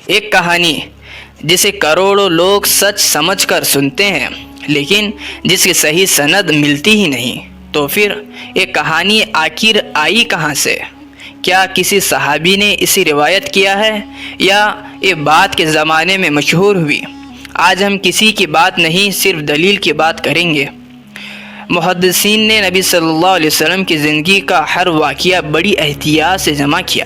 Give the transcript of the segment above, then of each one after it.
ایک کہانی جسے کروڑوں لوگ سچ سمجھ کر سنتے ہیں لیکن جس کی صحیح سند ملتی ہی نہیں، تو پھر یہ کہانی آخر آئی کہاں سے؟ کیا کسی صحابی نے اسے روایت کیا ہے یا یہ بات کے زمانے میں مشہور ہوئی؟ آج ہم کسی کی بات نہیں، صرف دلیل کی بات کریں گے۔ محدثین نے نبی صلی اللہ علیہ وسلم کی زندگی کا ہر واقعہ بڑی احتیاط سے جمع کیا،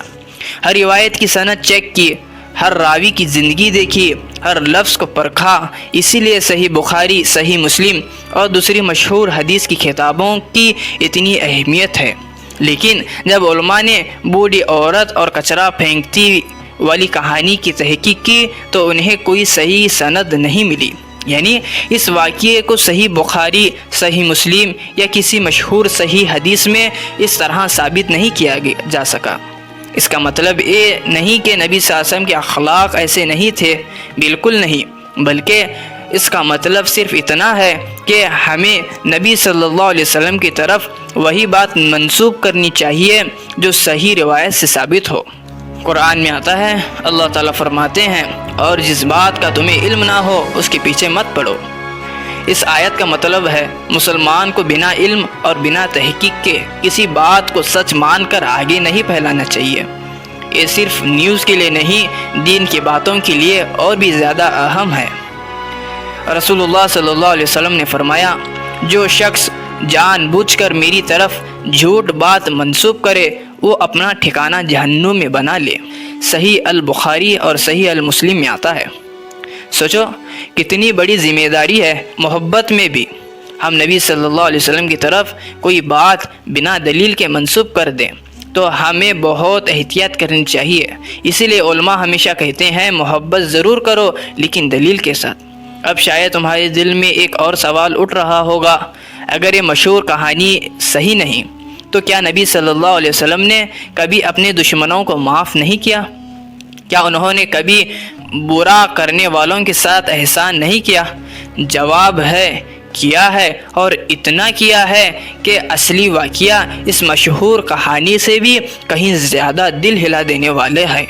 ہر روایت کی سند چیک کی، ہر راوی کی زندگی دیکھی، ہر لفظ کو پرکھا۔ اسی لیے صحیح بخاری، صحیح مسلم اور دوسری مشہور حدیث کی کتابوں کی اتنی اہمیت ہے۔ لیکن جب علماء نے بوڑھی عورت اور کچرا پھینکتی والی کہانی کی تحقیق کی تو انہیں کوئی صحیح سند نہیں ملی، یعنی اس واقعے کو صحیح بخاری، صحیح مسلم یا کسی مشہور صحیح حدیث میں اس طرح ثابت نہیں کیا جا سکا۔ اس کا مطلب یہ نہیں کہ نبی صلی اللہ علیہ وسلم کے اخلاق ایسے نہیں تھے، بالکل نہیں، بلکہ اس کا مطلب صرف اتنا ہے کہ ہمیں نبی صلی اللہ علیہ وسلم کی طرف وہی بات منسوب کرنی چاہیے جو صحیح روایت سے ثابت ہو۔ قرآن میں آتا ہے، اللہ تعالیٰ فرماتے ہیں، اور جس بات کا تمہیں علم نہ ہو اس کے پیچھے مت پڑو۔ اس آیت کا مطلب ہے مسلمان کو بنا علم اور بنا تحقیق کے کسی بات کو سچ مان کر آگے نہیں پھیلانا چاہیے۔ یہ صرف نیوز کے لیے نہیں، دین کی باتوں کے لیے اور بھی زیادہ اہم ہے۔ رسول اللہ صلی اللہ علیہ وسلم نے فرمایا، جو شخص جان بوجھ کر میری طرف جھوٹ بات منسوب کرے وہ اپنا ٹھکانہ جہنم میں بنا لے۔ صحیح البخاری اور صحیح المسلم میں آتا ہے۔ سوچو کتنی بڑی ذمہ داری ہے، محبت میں بھی ہم نبی صلی اللہ علیہ وسلم کی طرف کوئی بات بنا دلیل کے منسوب کر دیں تو ہمیں بہت احتیاط کرنی چاہیے۔ اسی لیے علماء ہمیشہ کہتے ہیں محبت ضرور کرو لیکن دلیل کے ساتھ۔ اب شاید تمہارے دل میں ایک اور سوال اٹھ رہا ہوگا، اگر یہ مشہور کہانی صحیح نہیں تو کیا نبی صلی اللہ علیہ وسلم نے کبھی اپنے دشمنوں کو معاف نہیں کیا؟ کیا انہوں نے کبھی برا کرنے والوں کے ساتھ احسان نہیں کیا؟ جواب ہے کیا ہے، اور اتنا کیا ہے کہ اصلی واقعہ اس مشہور کہانی سے بھی کہیں زیادہ دل ہلا دینے والے ہے۔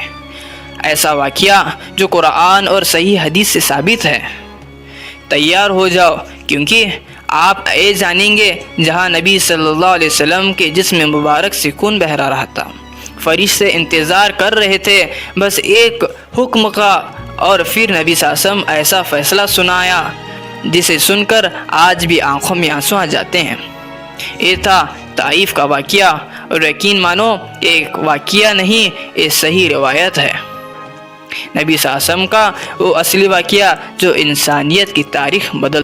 ایسا واقعہ جو قرآن اور صحیح حدیث سے ثابت ہے۔ تیار ہو جاؤ، کیونکہ آپ یہ جانیں گے جہاں نبی صلی اللہ علیہ وسلم کے جسم مبارک سے خون بہہ رہا تھا، فرشتے انتظار کر رہے تھے بس ایک حکم کا، اور پھر نبی صلی اللہ علیہ وسلم ایسا فیصلہ سنایا جسے سن کر آج بھی آنکھوں میں آنسو آ جاتے ہیں۔ یہ تھا طائف کا واقعہ، اور یقین مانو ایک واقعہ نہیں، یہ صحیح روایت ہے۔ نبی صلی اللہ علیہ وسلم کا وہ اصلی واقعہ جو انسانیت کی تاریخ بدل